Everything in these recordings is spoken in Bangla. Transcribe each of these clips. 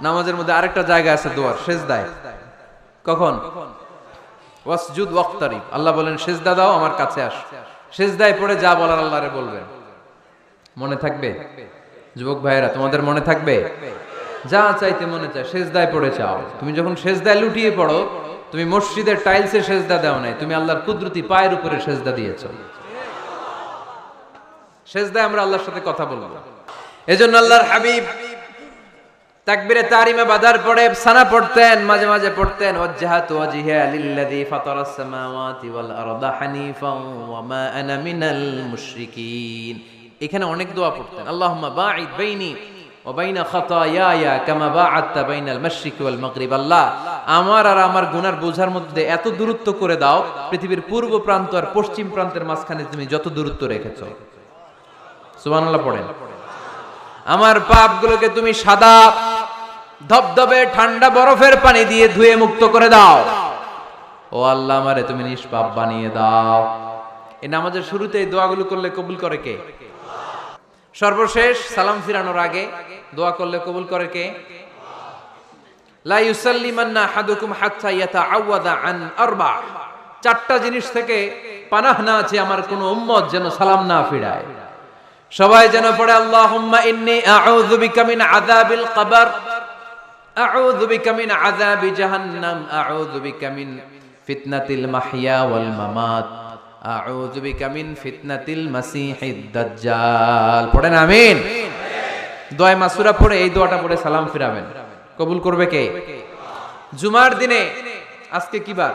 নামাজের মধ্যে আরেকটা জায়গা আছে দোয়ার, সেজদায়। কখন? ওয়াসজুদ ওয়াক্তারিব, আল্লাহ বলেন সেজদা দাও, আমার কাছে আস। সেজদায় পড়ে যা বলার আল্লাহরে বলবেন। মনে থাকবে যুবক ভাইয়েরা? তোমাদের মনে থাকবে? যা চাইতে মনে চায় সেজদায় পড়ে চাও। তুমি যখন সেজদায় লুটিয়ে পড়ো, তুমি মসজিদের টাইলসে সেজদা দাও নাই, তুমি আল্লাহর কুদরতি পায়ের উপরে সেজদা দিয়েছো। সেজদায় আমরা আল্লাহর সাথে কথা বলবো। এজন্য আল্লাহর হাবিব তাকবীরে তাহরিমে বাঁধার পরে সানা পড়তেন, মাঝে মাঝে পড়তেন ওয়াজহাতু ওয়াজহিয়া লিল্লাযী ফাতারাস সামাওয়াতি ওয়াল আরদা হানিফান ওয়া মা আনা মিনাল মুশরিকিন। এখানে অনেক দোয়া পড়তেন। আল্লাহুম্মা বাঈদ বাইনি ওয়া বাইনা খাতায়ায়া কামা বাআদতা বাইনাল মাশরিকি ওয়াল মাগরিব। আল্লাহ, আমার আর আমার গুনার বোঝার মধ্যে এত দূরত্ব করে দাও, পৃথিবীর পূর্ব প্রান্ত আর পশ্চিম প্রান্তের মাঝখানে তুমি যত দূরত্ব রেখেছো। সুবহানাল্লাহ পড়েন। আমার পাপগুলোকে তুমি সাদা ধবধবে ঠান্ডা বরফের পানি দিয়ে ধুয়ে মুক্ত করে দাও। ও আল্লাহ, আমারে তুমি নিষ্পাপ বানিয়ে দাও। এই নামাজের শুরুতে এই দোয়াগুলো করলে কবুল করে কে? সর্বশেষ সালাম ফিরানোর আগে দোয়া করলে কবুল করে কে? লা ইউসাল্লিমান্না আহাদুকুম হাত্তা ইয়াতাআওয়াযা আন আরবা। চারটা জিনিস থেকে পানাহ না আছে আমার কোন উম্মত যেন সালাম না ফিরায়। সবাই যেন পড়ে আল্লাহুম্মা ইন্নী আউযু বিকা মিন আযাবিল কবর, আউযু বিকা মিন আযাবি জাহান্নাম, আউযু বিকা মিন ফিতনাতিল মাহইয়া ওয়াল মামাত, আউযু বিকা মিন ফিতনাতিল মাসিহিদ দাজ্জাল। পড়েন আমিন। দোয়া মাসুরা পড়ে এই দোয়াটা পড়ে সালাম ফিরাবেন। কবুল করবে কে? জুমার দিনে, আজকে কি বার?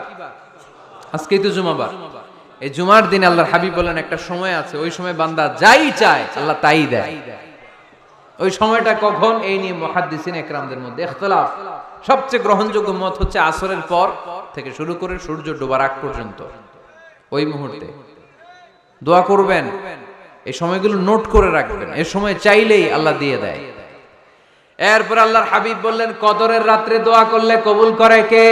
আজকেই তো জুমাবার। এই জুমার দিনে আল্লাহর হাবিব বলেন একটা সময় আছে, ওই সময় বান্দা যাই চায় আল্লাহ তাই দেয়। ওই সময়টা কখন? এই নিয়ে মুহাদ্দিসিন ইকরামদের মধ্যে ইখতিলাফ। সবচেয়ে গ্রহণযোগ্য মত হচ্ছে আসরের পর থেকে শুরু করে সূর্য ডোবার আগ পর্যন্ত ওই মুহূর্তে দোয়া করবেন। এই সময়গুলো নোট করে রাখবেন, এই সময় চাইলেই আল্লাহ দিয়ে দেয়। এরপর আল্লাহর হাবিব বললেন কদরের রাত্রে দোয়া করলে কবুল করে কে?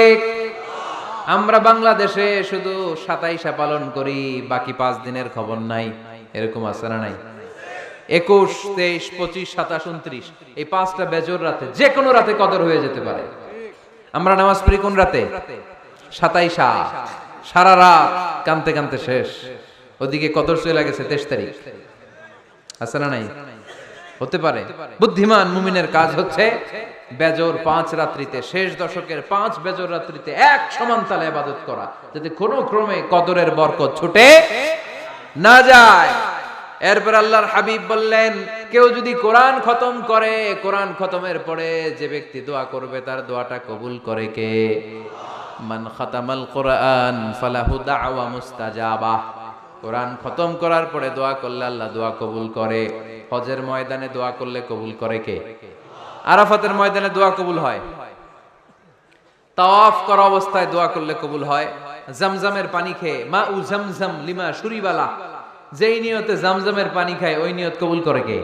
আমরা বাংলাদেশে শুধু 27 পালন করি, বাকি 5 দিনের খবর নাই। এরকম আছে না নাই? 21, 23, 25, 27, 29 এই 5টা বেজর রাতে, যে কোনো রাতে কদর হয়ে যেতে পারে। আমরা নামাজ পড়ি কোন রাতে? 27। সারা রাত কানতে কানতে শেষ, ওদিকে কদর চলে গেছে 23 তারিখ। আছে না নাই? হতে পারে। বুদ্ধিমান মুমিনের কাজ হচ্ছে বেজর 5 রাত্রিতে, শেষ দশকের 5 বেজর রাত্রিতে এক সমান তালে ইবাদত করা, যাতে কোনো ক্রমে কদরের বরকত ছুটে না যায়। এরপর আল্লাহর হাবিব বললেন কেউ যদি কোরআন খতম করে, কোরআন খতমের পরে যে ব্যক্তি দোয়া করবে তার দোয়াটা কবুল করে কে? মান খাতামাল কোরআন ফালাহু দাওয়া মুস্তাজাবা। কোরআন খতম করার পরে দোয়া করলে আল্লাহ দোয়া কবুল করে। হজের ময়দানে দোয়া করলে কবুল করে কে? আরাফাতের ময়দানে দোয়া কবুল হয়। তাওয়াফ করা অবস্থায় দোয়া করলে কবুল হয়। জামজামের পানি খেয়ে মা উ জামজাম লিমা শুরিবালা, যেই নিয়তে জামজামের পানি খায় ওই নিয়ত কবুল করে কে?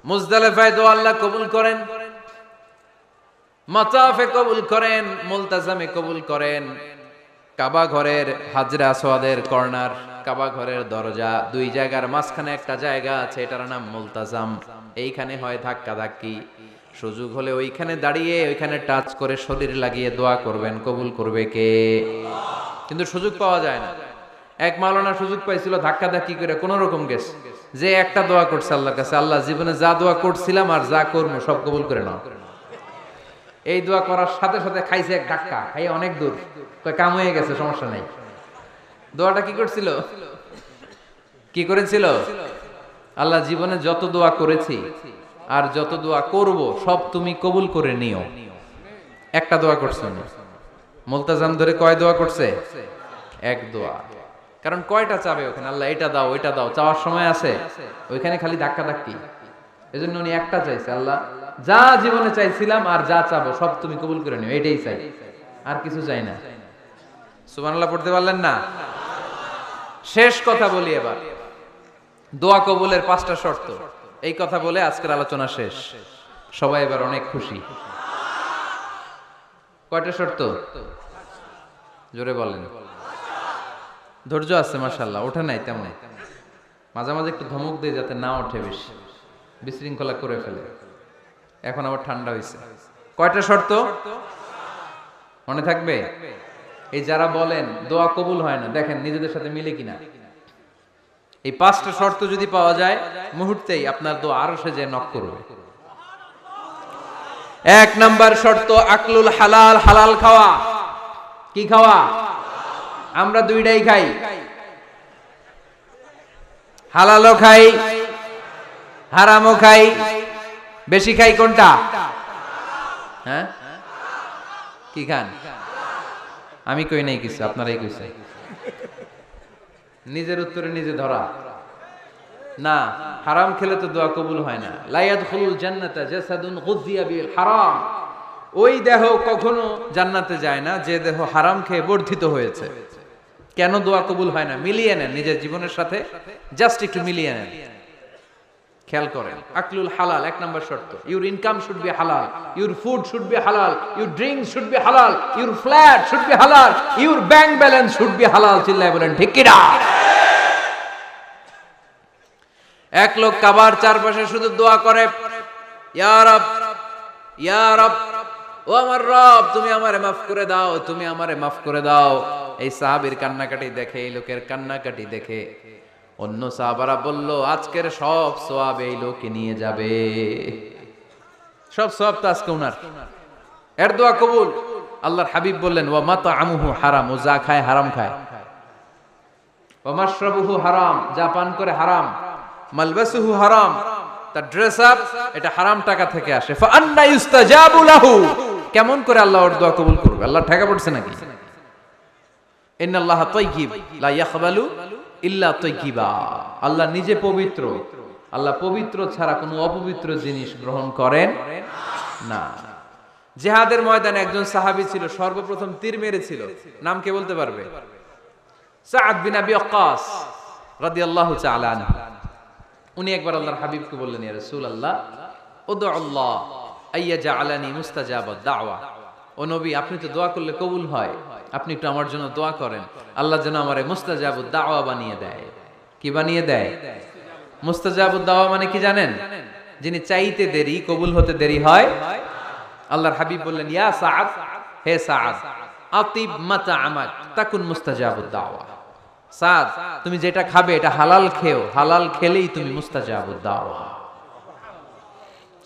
মুজদালিফায় দোয়া আল্লাহ কবুল করেন, মাতাফে কবুল করেন, মুলতাজামে কবুল করেন। কাবা ঘরের হাজরে আসওয়াদের কর্নার, কাবা ঘরের দরজা, দুই জায়গার মাঝখানে একটা জায়গা আছে, এটার নাম মুলতাজাম। এইখানে হয় ধাক্কা ধাক্কি। সুযোগ হলে ওইখানে দাঁড়িয়ে ওইখানে টাচ করে শরীর লাগিয়ে দোয়া করবেন, কবুল করবে কে? কিন্তু সুযোগ পাওয়া যায় না। এক মাওলানা সুযোগ পাইছিল ধাক্কা ধাক্কি করে কোন রকম গেছে, যে একটা দোয়া করছে আল্লাহর কাছে, আল্লাহ জীবনে যা দোয়া করছিলাম আর যা করবো সব কবুল করে নাও। এই দোয়া করার সাথে সাথে খাইছে এক ধাক্কা, খাইয়ে অনেক দূর, কাম হয়ে গেছে, সমস্যা নাই। দোয়াটা কি করছিল? কি করেছিল? আল্লাহ জীবনে যত দোয়া করেছি আর যত দোয়া করব সব তুমি কবুল করে নিও। একটা দোয়া করছে না। মুলতাজাম ধরে কয় দোয়া করছে? এক দোয়া। কারণ কয়টা চাবে ওখানে? আল্লাহ এটা দাও ওইটা দাও, চাওয়ার সময় আছে? ওইখানে খালি ধাক্কা ধাক্কি। এজন্য উনি একটা চাইছে, আল্লাহ যা জীবনে চাইছিলাম আর যা চাবো সব তুমি কবুল করে নিও, এটাই চাই, আর কিছু চাই না। সুবহানাল্লাহ পড়তে পারলেন না? শেষ কথা বলি এবার, দোয়া কবুলের 5টা শর্ত। এই কথা বলে আজকের আলোচনা শেষ। সবাই এবার অনেক খুশি। কয়টা শর্ত? জোরে বলেন। ধৈর্য আছে মাশাআল্লাহ, ওঠে নাই তেমন। মাঝে মাঝে একটু ধমক দিয়ে যাতে না ওঠে, বেশি বিশৃঙ্খলা করে ফেলে। এখন আবার ঠান্ডা হয়েছে। কয়টা শর্ত মনে থাকবে? এই যারা বলেন দোয়া কবুল হয় না, দেখেন নিজেদের সাথে মিলে কিনা। এই 5টা শর্ত যদি পাওয়া যায়, মুহূর্তেই আপনার দোয়া আরশে যে নক করবে। 1 নাম্বার শর্ত আকলুল হালাল, হালাল খাওয়া। কি খাওয়া? আমরা দুইটাই খাই, হালালও খাই হারামও খাই। বেশি খাই কোনটা? হ্যাঁ, কি খান? আমি কই নাই কিছু, আপনারাই কইছেন। নিজের উত্তরে নিজে ধরা না। হারাম খেলে তো দোয়া কবুল হয় না। লা ইয়াদখুলুল জান্নাতা জাসাদুন গুযিয়া বিল হারাম। ওই দেহ কখনো জান্নাতে যায় না যে দেহ হারাম খেয়ে বর্ধিত হয়েছে। কেন দোয়া কবুল হয় না? মিলিয়ে নেন নিজের জীবনের সাথে, জাস্ট একটু মিলিয়ে নেন, খেয়াল করেন। আকলুল হালাল 1 নাম্বার শর্ত। ইউর ইনকাম শুড বি হালাল, ইউর ফুড শুড বি হালাল, ইউর ড্রিঙ্ক শুড বি হালাল, ইউর ফ্ল্যাট শুড বি হালাল, your bank balance should be হালাল। চিল্লায় বলেন ঠিক কি না? এক লোক কাবার চারপাশে শুধু দোয়া করে, ইয়া রব, ইয়া রব, ও আমার রব, তুমি আমারে মাফ করে দাও, তুমি আমারে মাফ করে দাও। এই সাহাবীর কান্নাকাটি দেখে, এই লোকের কান্নাকাটি দেখে অন্য সাহাবারা বলল, আজকের সব সওয়াব এই লোকে নিয়ে যাবে। সব সওয়াব তো আজকে উনার। এর দোয়া কবুল। আল্লাহর হাবিব বললেন, ওয়া মাতআমুহু হারাম, ও যা খায় হারাম খায়। ওয়া মাশরাবুহু হারাম, যা পান করে হারাম। মালবাসুহু হারাম, তার ড্রেস আপ এটা হারাম টাকা থেকে আসে। ফা আন্না ইউস্তাজাবু লাহু, কেমন করে আল্লাহ ওর দোয়া কবুল করবে? আল্লাহ ঠেকা পড়ছে নাকি? ইন্নাল্লাহা তাইয়্যিব লা ইয়াকবালু ইল্লা তাইয়্যিবা। আল্লাহ নিজে পবিত্র, আল্লাহ পবিত্র ছাড়া কোনো অপবিত্র জিনিস গ্রহণ করেন না। জিহাদের ময়দানে একজন সাহাবী ছিল, সর্বপ্রথম তীর মেরেছিল। নাম কে বলতে পারবে? সাআদ বিন আবি ওয়াক্কাস রাদিয়াল্লাহু তাআলা আনহু। উনি একবার আল্লাহর হাবিবকে বললেন, ইয়া রাসূলুল্লাহ, উদউ আল্লাহ আইয়াজআলানি মুস্তাজাবাদ দাওয়া। ও নবী, আপনি তো দোয়া করলে কবুল হয়, আপনি একটু আমার জন্য দোয়া করেন, আল্লাহ যেন আমারে মুস্তাজাবুদ দাওয়া বানিয়ে দেয়। কি বানিয়ে দেয়? মুস্তাজাবুদ দাওয়া মানে কি জানেন? যিনি চাইতে দেরি, কবুল হতে দেরি হয়। আল্লাহর হাবিব বললেন, ইয়া সাআদ, হে সাআদ, আতিব মাতআমাক তাকুন মুস্তাজাবুদ দাওয়া। সাদ, তুমি যেটা খাবে এটা হালাল খেও, হালাল খেলেই তুমি মুস্তাজাবুদ দাওয়া।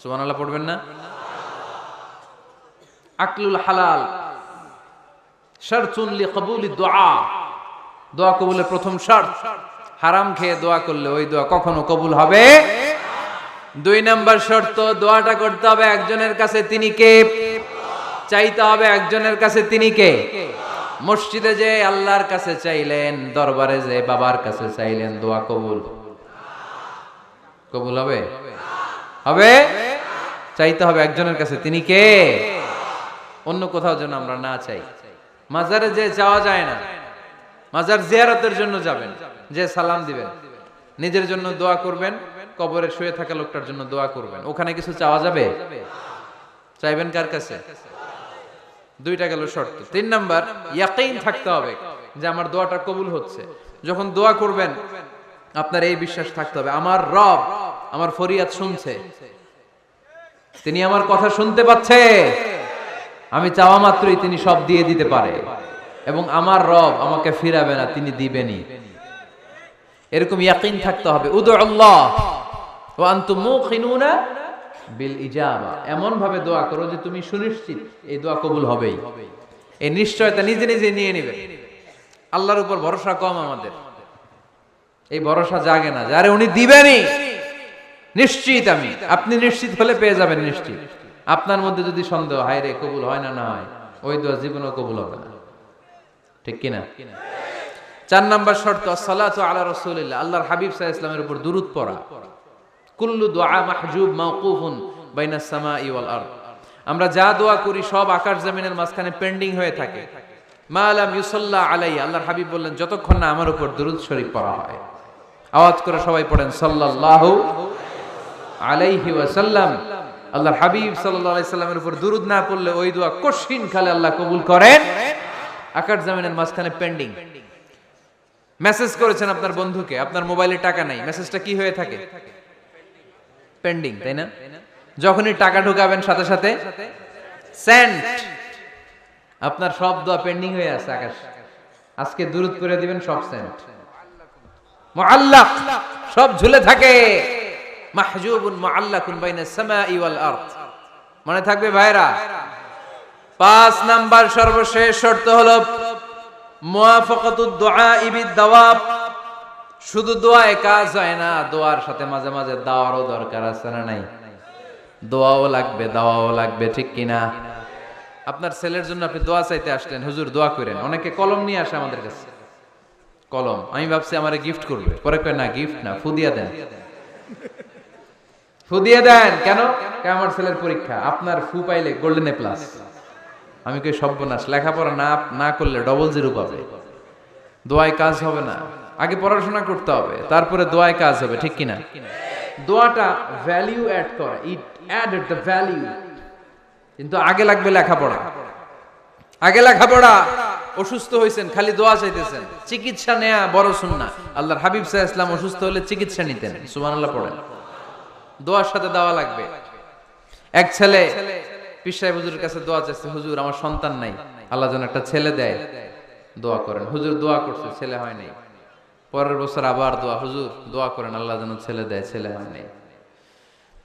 সুবহানাল্লাহ পড়বেন না? আকলুল হালাল শারতুন লিকবুলিদ দুআ, দোয়া কবুলের প্রথম শর্ত। হারাম খেয়ে দোয়া করলে ওই দোয়া কখনো কবুল হবে। 2 নাম্বার শর্ত, দোয়াটা করতে হবে একজনের কাছে, তিনি কে? চাইতে হবে একজনের কাছে, তিনি কে? মসজিদে যে আল্লাহর কাছে চাইলেন, দরবারে যে বাবার কাছে চাইলেন, দোয়া কবুল কবুল হবে? হবে? চাইতে হবে একজনের কাছে, তিনি কে? অন্য কোথাও যেন আমরা না চাই। মাজারে যে যাওয়া যায় না, মাজার জিয়ারতের জন্য যাবেন, যে সালাম দিবেন, নিজের জন্য দোয়া করবেন, কবরে শুয়ে থাকা লোকটার জন্য দোয়া করবেন। ওখানে কিছু চাওয়া যাবে? চাইবেন কার কাছে? 2টা গেল শর্ত। 3 নাম্বার, ইয়াকিন থাকতে হবে যে আমার দোয়াটা কবুল হচ্ছে। যখন দোয়া করবেন আপনার এই বিশ্বাস থাকতে হবে, আমার রব আমার ফরিয়াদ শুনছে, তিনি আমার কথা শুনতে পাচ্ছে, আমি চাওয়া মাত্রই তিনি সব দিয়ে দিতে পারে, এবং আমার রব আমাকে ফিরাবে না, তিনি দিবেনই। এরকম ইয়াকিন থাকতে হবে। উদু আল্লাহ ওয়া আনতুম মুকিনুনা বিল ইজাবা, এমন ভাবে দোয়া করো যে তুমি সুনিশ্চিত এই দোয়া কবুল হবেই। এই নিশ্চয়তা নিজে নিজে নিয়ে নেবে। আল্লাহর উপর ভরসা কম আমাদের, এই ভরসা জাগে না যারে উনি দিবেনই, নিশ্চিত আমি। আপনি নিশ্চিত হলে পেয়ে যাবেন নিশ্চিত। আপনার মধ্যে যদি সন্দেহ, হায় রে কবুল হয় না, না হয়, ওই দোয়া জীবনেও কবুল হবে না। ঠিক কিনা? 4 নাম্বার শর্ত, আসসালাতু আলা রাসূলিল্লাহ, আল্লাহর হাবিব সাল্লাল্লাহু আলাইহি ওয়াসাল্লামের উপর দুরূদ পড়া। কুল্লু দুআ মাহজুব মাওকুফুন বাইনাস সামাই ওয়াল আরদ, আমরা যা দোয়া করি সব আকাশ জমিনের মাঝখানে পেন্ডিং হয়ে থাকে। মা লাম ইউসাল্লা আলাইহি, আল্লাহর হাবিব বললেন যতক্ষণ না আমার উপর দুরূদ শরীফ পড়া হয়। আওয়াজ করে সবাই পড়েন সাল্লাল্লাহু আলাইহি ওয়াসাল্লাম। আল্লাহর হাবিব সাল্লাল্লাহু আলাইহি সাল্লামের উপর দুরূদ না পড়লে ওই দোয়া কঠিন কালে আল্লাহ কবুল করেন। আকাশ জমিনের মাঝখানে পেন্ডিং। মেসেজ করেছেন আপনার বন্ধুকে, আপনার মোবাইলে টাকা নাই, মেসেজটা কি হয়ে থাকে? পেন্ডিং, তাই না? যখনই টাকা ঢুকাবেন সাথে সাথে সেন্ট, আপনার সব দোয়া পেন্ডিং হয়ে আছে আকাশ। আজকে দুরূদ করে দিবেন, সব সেন্ট মুআল্লাক, সব ঝুলে থাকে। মাহজুবুন মুআল্লাকুন বাইনাস সামাই ওয়াল আরদ। মনে থাকবে ভাইরা। 5 নাম্বার সর্বশেষ শর্ত হলো মুওয়াফাকাতুদ দুআই বিদ-দাওয়াব। শুধু দোয়ায় কাজ হয় না, দোয়ার সাথে মাঝে মাঝে দাওয়ারও দরকার আছে না নাই? দোয়াও লাগবে, দাওয়াও লাগবে, ঠিক কিনা? আপনার ছেলের জন্য আপনি দোয়া চাইতে আসলেন, হুজুর দোয়া করেন। অনেকে কলম নিয়ে আসে আমাদের কাছে, কলম। আমি ভাবছি আমারে গিফট করবে, পরে কয় না, গিফট না, ফুদিয়া দেন। ফুদিয়ে দেন কেন? আমার ছেলের পরীক্ষা, আপনার ফু পাইলে গোল্ডেন এ প্লাস। আমি কই সর্বনাশ, লেখাপড়া না করলে ডবল জিরো পাবে, দোয়ায় কাজ হবে না। আগে পড়াশোনা করতে হবে, তারপরে দোয়ায় কাজ হবে, ঠিক কিনা? দোয়াটা ভ্যালু অ্যাড করে, ইট অ্যাডেড দ্য ভ্যালু। কিন্তু আগে লাগবে লেখাপড়া, আগে লেখাপড়া। অসুস্থ হয়েছেন, খালি দোয়া চাইতেছেন। চিকিৎসা নেয়া বড় সুন্নাহ। আল্লাহর হাবিব সাল্লাল্লাহু আলাইহি ওয়াসাল্লাম অসুস্থ হলে চিকিৎসা নিতেন। সুবহানাল্লাহ পড়েন। দোয়ার সাথে দাওয়া লাগবে। এক ছেলে পীর সাহেব হুজুরের কাছে দোয়া চাইছে, হুজুর আমার সন্তান নাই, আল্লাহ যেন একটা ছেলে দেয়, দোয়া করেন। হুজুর দোয়া করছে, ছেলে হয় নাই। পরের বছর আবার দোয়া, হুজুর দোয়া করেন আল্লাহ যেন ছেলে দেয়, ছেলে হয় নাই।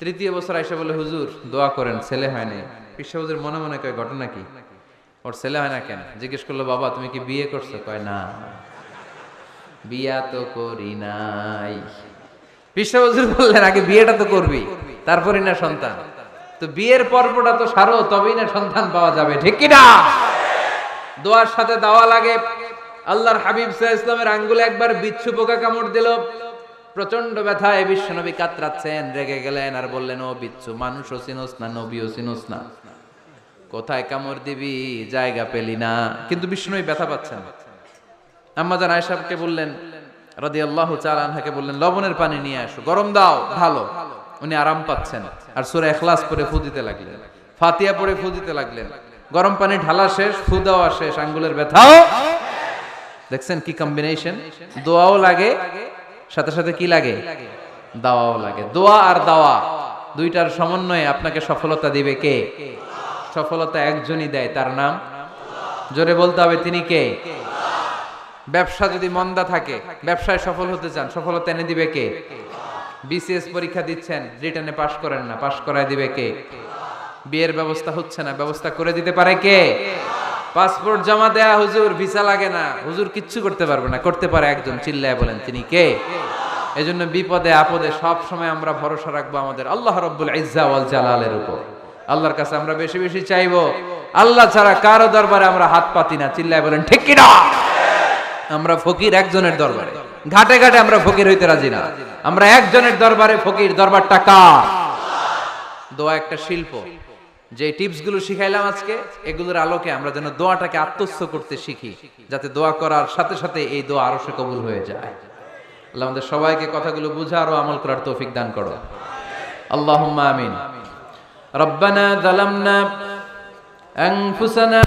তৃতীয় বছর আইসা বলে, হুজুর দোয়া করেন, ছেলে হয় নাই। পীর সাহেব হুজুর মনে মনে কয়, ঘটনা কি? ওর ছেলে হয় না কেন? জিজ্ঞেস করলো, বাবা তুমি কি বিয়ে করছো? কয় না, বিয়া তো করি নাই। পীর সাহেব হুজুর বললেন, আগে বিয়েটা তো করবি, তারপরই না সন্তান। তো বিয়ের পর্বটা তো সারো, তবেই না সন্তান পাওয়া যাবে, ঠিক কি না? দোয়ার সাথে দাওয়া লাগে। আল্লাহর হাবিব সাল্লাল্লাহু আলাইহি ওয়াসাল্লামের আঙ্গুলে একবার বিচ্ছু পোকা কামড় দিল। প্রচন্ড ব্যথায় বিশ্বনবী কাতরাচ্ছেন, রেগে গেলেন আর বললেন, ও বিচ্ছু, মানুষও চিনোস না, নবীও চিনোস না, কোথায় কামড় দিবি, জায়গা পেলি না। কিন্তু বিশ্বনবী ব্যথা পাচ্ছেন। আম্মা জান আয়েশাকে বললেন রাদিয়াল্লাহু তাআলা আনহাকে বললেন, লবণের পানি নিয়ে আসো, গরম দাও, ঢালো। উনি আরাম পাচ্ছেন। আর সূরা ইখলাস পড়ে ফু দিতে লাগলেন, ফাতিহা পড়ে ফু দিতে লাগলেন। গরম পানি ঢালা শেষ, ফু দেওয়া শেষ, আঙ্গুলের ব্যথাও। দেখছেন কি কম্বিনেশন? দোয়াও লাগে, সাথে সাথে কি লাগে? দাওয়াও লাগে। দোয়া আর দাওয়া দুইটার সমন্বয়ে আপনাকে সফলতা দিবে কে? সফলতা একজনই দেয়, তার নাম, জোরে বলতে হবে, তিনি কে? ব্যবসা যদি মন্দা থাকে, ব্যবসায় সফল হতে চান, সফলতা এনে দিবে কে? বিসিএস পরীক্ষা দিচ্ছেন, রিটেনে পাশ করেন না, পাশ করায় দিবে কে? বিয়ের ব্যবস্থা হচ্ছে না, ব্যবস্থা করে দিতে পারে কে? পাসপোর্ট জমা দেয়া, হুজুর ভিসা লাগে না, হুজুর কিচ্ছু করতে পারবে না, করতে পারে একজন, চিল্লায় বলেন তিনি কে? এজন্য বিপদে আপদে সব সময় আমরা ভরসা রাখবো আমাদের আল্লাহ রাব্বুল ইজ্জা ওয়াল জালালের উপর। আল্লাহর কাছে আমরা বেশি বেশি চাইবো। আল্লাহ ছাড়া কারো দরবারে আমরা হাত পাতি না, চিল্লায় বলেন ঠিক কি না? আমরা ফকির একজনের দরবারে, ঘাটে ঘাটে আমরা ফকির হইতে রাজি না, আমরা একজনের দরবারে ফকির। দরবারটা কার? দোয়া একটা শিল্প। যে টিপস গুলো শিখাইলাম আজকে, এগুলোর আলোকে আমরা যেন দোয়াটাকে আত্মস্থ করতে শিখি, যাতে দোয়া করার সাথে সাথে এই দোয়া আরো সে কবুল হয়ে যায়। আল্লাহ আমাদের সবাইকে কথাগুলো বুঝার ও আমল করার তৌফিক দান করো। আল্লাহুম্মা আমিন। রব্বানা যালামনা আনফুসানা